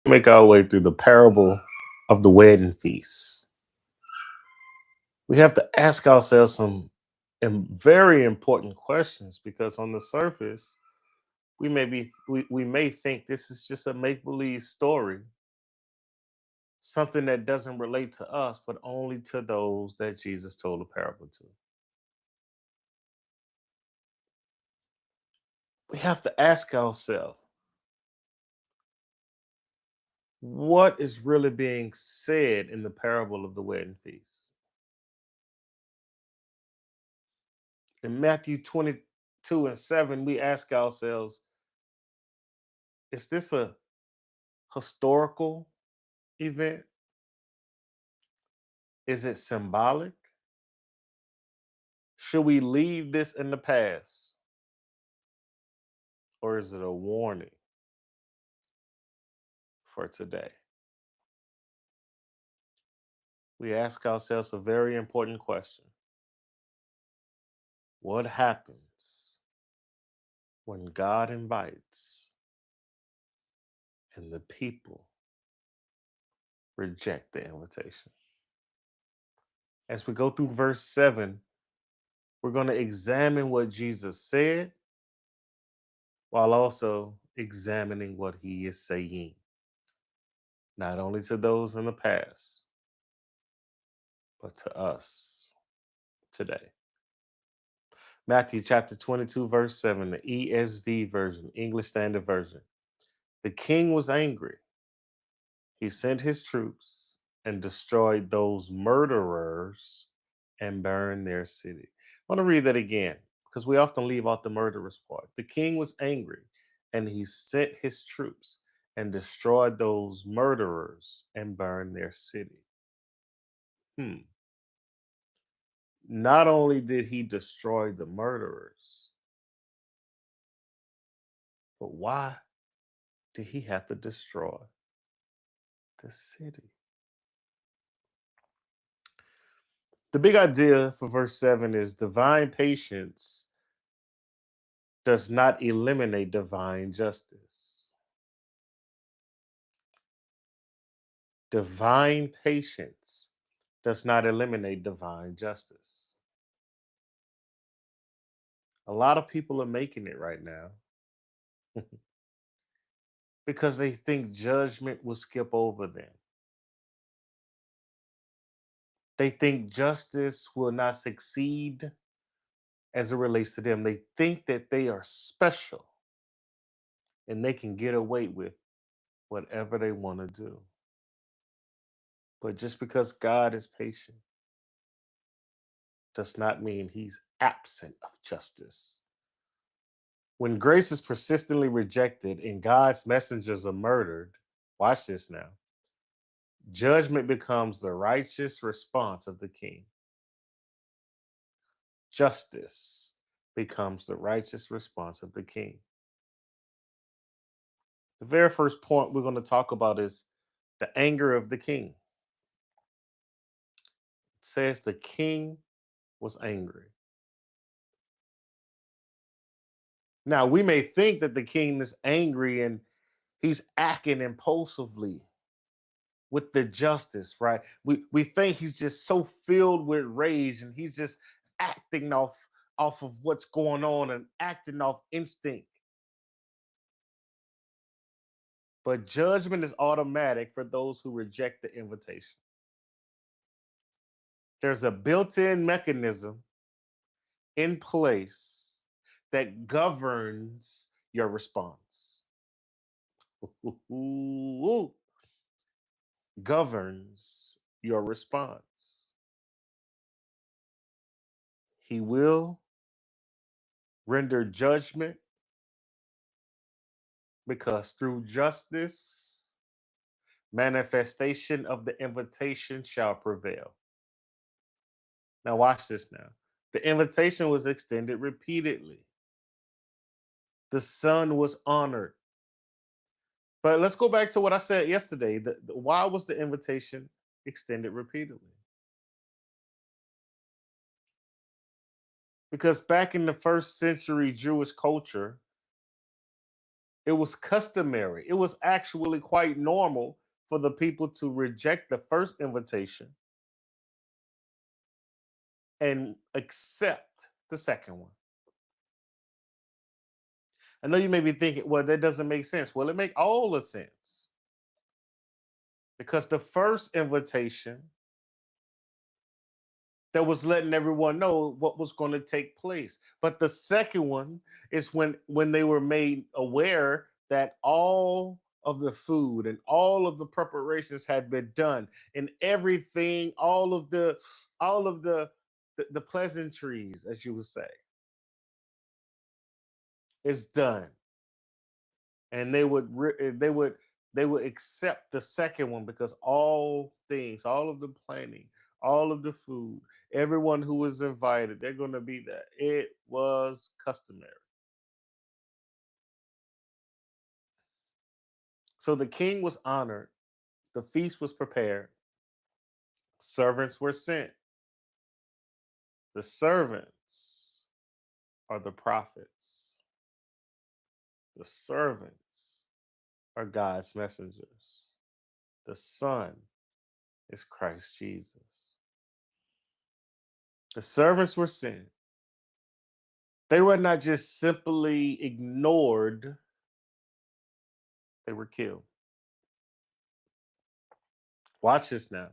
Make our way through the parable of the wedding feast, we have to ask ourselves some very important questions because on the surface, we may think this is just a make-believe story, something that doesn't relate to us, but only to those that Jesus told a parable to. We have to ask ourselves, what is really being said in the parable of the wedding feast? In Matthew 22 and 7, we ask ourselves, is this a historical event? Is it symbolic? Should we leave this in the past? Or is it a warning for today? We ask ourselves a very important question. What happens when God invites and the people reject the invitation? As we go through verse 7, we're going to examine what Jesus said while also examining what he is saying, not only to those in the past, but to us today. Matthew chapter 22, verse 7, the ESV version, English Standard Version. The king was angry. He sent his troops and destroyed those murderers and burned their city. I want to read that again because we often leave out the murderers part. The king was angry and he sent his troops and destroyed those murderers and burned their city. Hmm. Not only did he destroy the murderers, but why did he have to destroy the city? The big idea for verse 7 is divine patience does not eliminate divine justice. Divine patience does not eliminate divine justice. A lot of people are making it right now because they think judgment will skip over them. They think justice will not succeed as it relates to them. They think that they are special and they can get away with whatever they want to do. But just because God is patient does not mean he's absent of justice. When grace is persistently rejected and God's messengers are murdered, watch this now, judgment becomes the righteous response of the king. Justice becomes the righteous response of the king. The very first point we're going to talk about is the anger of the king. It says the king was angry. Now, we may think that the king is angry and he's acting impulsively with the justice, right? We think he's just so filled with rage and he's just acting off of what's going on and acting off instinct. But judgment is automatic for those who reject the invitation. There's a built-in mechanism in place that governs your response. Governs your response. He will render judgment because through justice, manifestation of the invitation shall prevail. Now, watch this now. The invitation was extended repeatedly, the son was honored. But let's go back to what I said yesterday. Why was the invitation extended repeatedly? Because back in the first century Jewish culture, It was customary. It was actually quite normal for the people to reject the first invitation and accept the second one. I know you may be thinking, well, that doesn't make sense. Well, it makes all the sense because the first invitation that was letting everyone know what was going to take place. But the second one is when they were made aware that all of the food and all of the preparations had been done and everything, all of the pleasantries, as you would say, is done. And they would accept the second one because all things, all of the planning, all of the food, everyone who was invited, they're going to be there. It was customary. So the king was honored, the feast was prepared, servants were sent. The servants are the prophets. The servants are God's messengers. The son is Christ Jesus. The servants were sent. They were not just simply ignored, they were killed. Watch this now.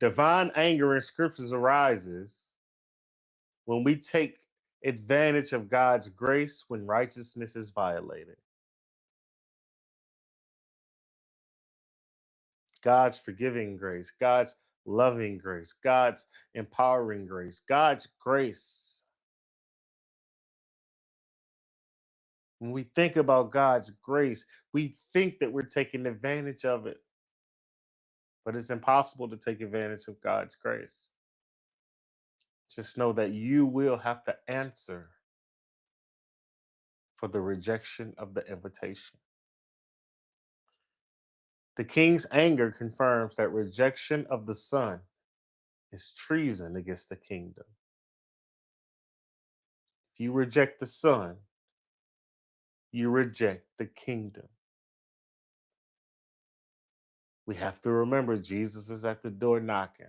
Divine anger in scriptures arises when we take advantage of God's grace when righteousness is violated. God's forgiving grace, God's loving grace, God's empowering grace, God's grace. When we think about God's grace, we think that we're taking advantage of it, but it's impossible to take advantage of God's grace. Just know that you will have to answer for the rejection of the invitation. The king's anger confirms that rejection of the son is treason against the kingdom. If you reject the son, you reject the kingdom. We have to remember Jesus is at the door knocking.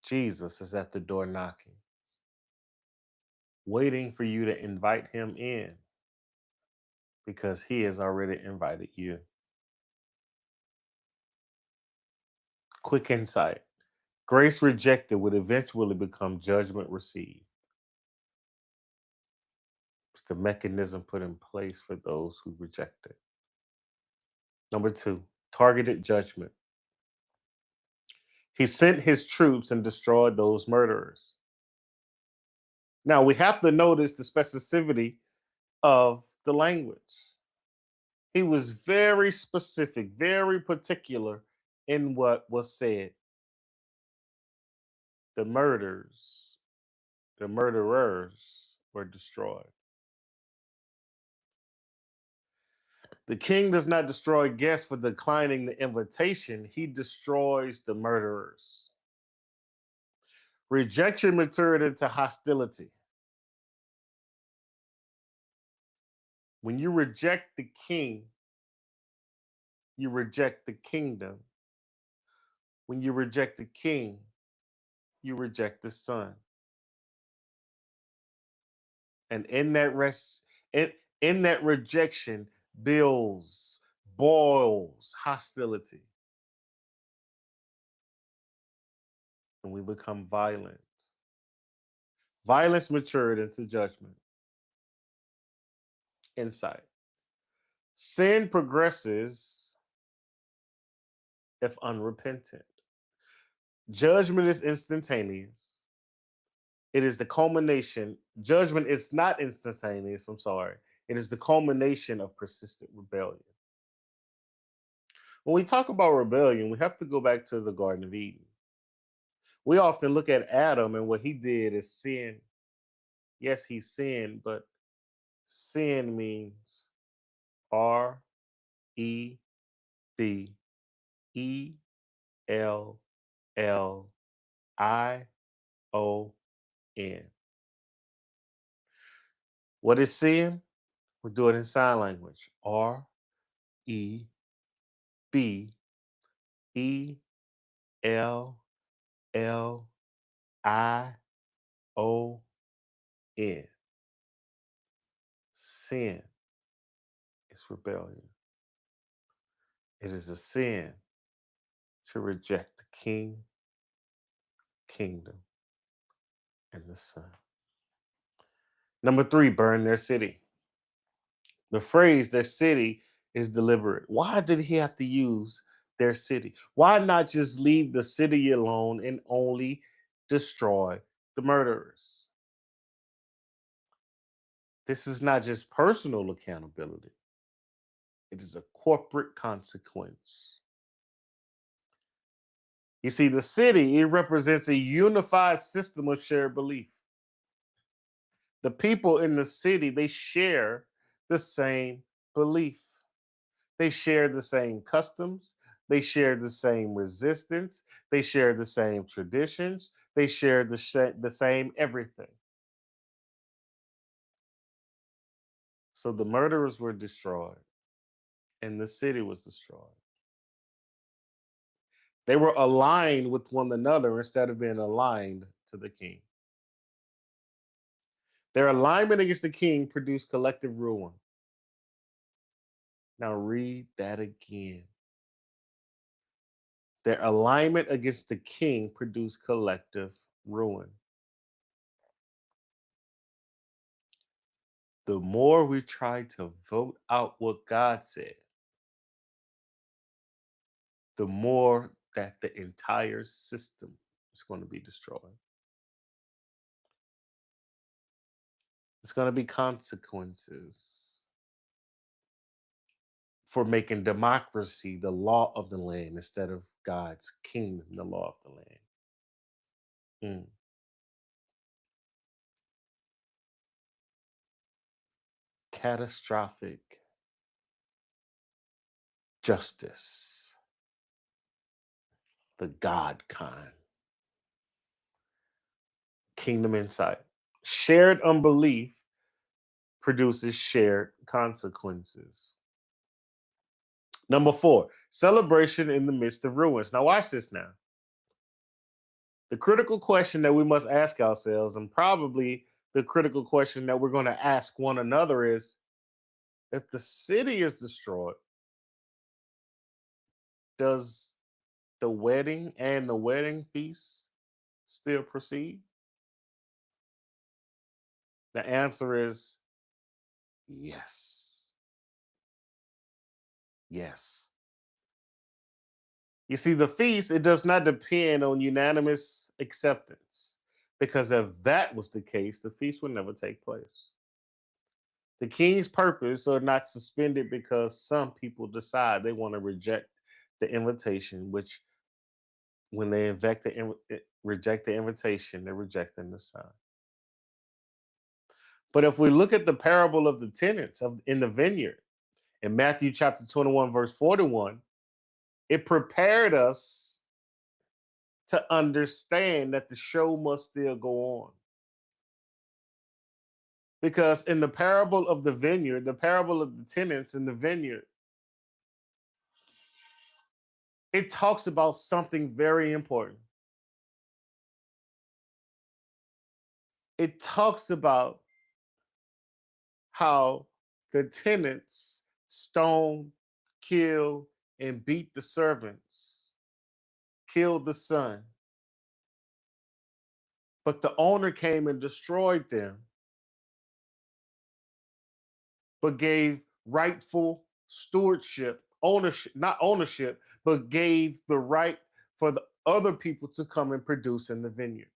Jesus is at the door knocking, waiting for you to invite him in because he has already invited you. Quick insight: grace rejected would eventually become judgment received. It's the mechanism put in place for those who reject it. Number two, targeted judgment. He sent his troops and destroyed those murderers. Now we have to notice the specificity of the language. He was very specific, very particular in what was said. The murders, the murderers were destroyed. The king does not destroy guests for declining the invitation, he destroys the murderers. Rejection matured into hostility. When you reject the king, you reject the kingdom. When you reject the king, you reject the son. And in that rejection builds, boils hostility. And we become violent. Violence matured into judgment. Insight. Sin progresses if unrepentant. Judgment is instantaneous. It is the culmination. Judgment is not instantaneous, I'm sorry. It is the culmination of persistent rebellion. When we talk about rebellion, we have to go back to the Garden of Eden. We often look at Adam and what he did is sin. Yes, he sinned, but sin means REBELLION. What is sin? We'll do it in sign language. REBELLION. Sin is rebellion. It is a sin to reject the King, kingdom, and the Son. Number 3, burn their city. The phrase their city is deliberate. Why did he have to use their city? Why not just leave the city alone and only destroy the murderers? This is not just personal accountability, it is a corporate consequence. You see, the city, it represents a unified system of shared belief. The people in the city, they share the same belief. They share the same customs. They share the same resistance. They share the same traditions. They share the same everything. So the murderers were destroyed and the city was destroyed. They were aligned with one another instead of being aligned to the king. Their alignment against the king produced collective ruin. Now read that again. Their alignment against the king produced collective ruin. The more we try to vote out what God said, the more that the entire system is going to be destroyed. It's going to be consequences for making democracy the law of the land instead of God's kingdom, the law of the land. Mm. Catastrophic justice, the God kind. Kingdom insight. Shared unbelief produces shared consequences. Number 4, celebration in the midst of ruins. Now, watch this now. The critical question that we must ask ourselves, and probably the critical question that we're going to ask one another, is if the city is destroyed, does the wedding and the wedding feast still proceed? The answer is yes. Yes. You see, the feast, it does not depend on unanimous acceptance, because if that was the case, the feast would never take place. The king's purpose are not suspended because some people decide they want to reject the invitation, which when they reject the invitation, they're rejecting the Son. But if we look at the parable of the tenants in the vineyard in Matthew chapter 21, verse 41, it prepared us to understand that the show must still go on. Because in the parable of the vineyard, the parable of the tenants in the vineyard, it talks about something very important. It talks about how the tenants stoned, killed, and beat the servants, killed the son. But the owner came and destroyed them, but gave rightful stewardship, ownership, not ownership, but gave the right for the other people to come and produce in the vineyard.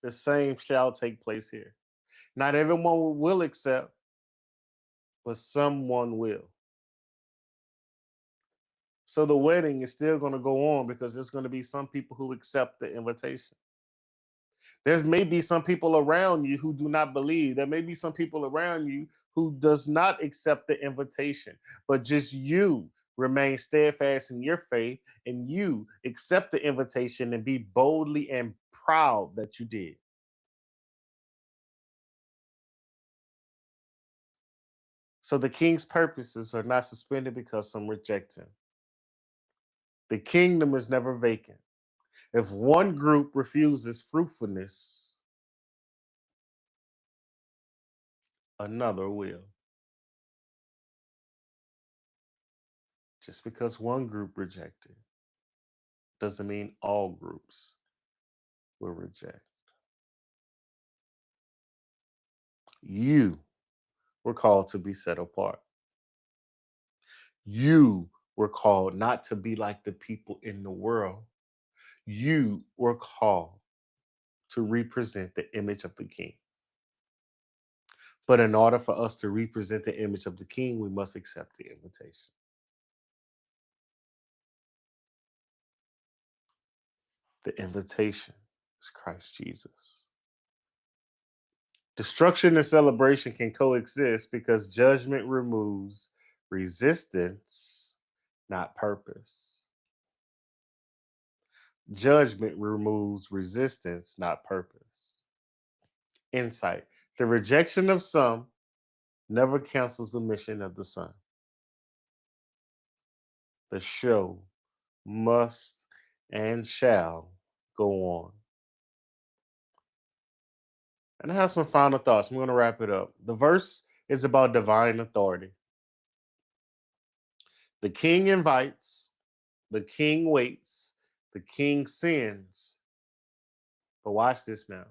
The same shall take place here. Not everyone will accept, but someone will. So the wedding is still going to go on because there's going to be some people who accept the invitation. There may be some people around you who do not believe. There may be some people around you who does not accept the invitation, but just you remain steadfast in your faith and you accept the invitation and be boldly and proud that you did. So the king's purposes are not suspended because some reject him. The kingdom is never vacant. If one group refuses fruitfulness, another will. Just because one group rejected doesn't mean all groups will reject. You were called to be set apart. You were called not to be like the people in the world. You were called to represent the image of the king. But in order for us to represent the image of the king, we must accept the invitation. The invitation is Christ Jesus. Destruction and celebration can coexist because judgment removes resistance, not purpose. Judgment removes resistance, not purpose. Insight. The rejection of some never cancels the mission of the Son. The show must and shall go on. And I have some final thoughts. I'm going to wrap it up. The verse is about divine authority. The king invites, the king waits, the king sends. But watch this now.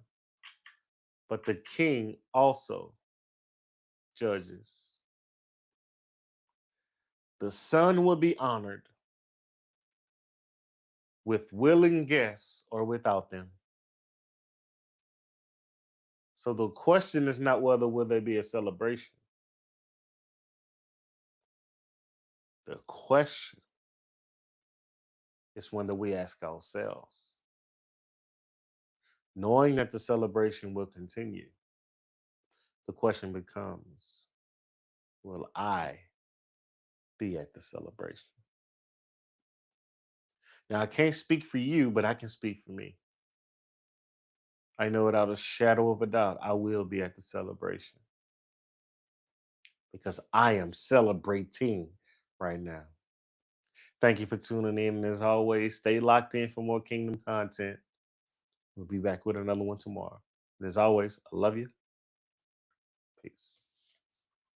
But the king also judges. The son will be honored with willing guests or without them. So the question is not whether will there be a celebration. The question is one that we ask ourselves. Knowing that the celebration will continue, the question becomes, will I be at the celebration? Now, I can't speak for you, but I can speak for me. I know without a shadow of a doubt, I will be at the celebration because I am celebrating right now. Thank you for tuning in. And as always, stay locked in for more kingdom content. We'll be back with another one tomorrow. And as always, I love you. Peace.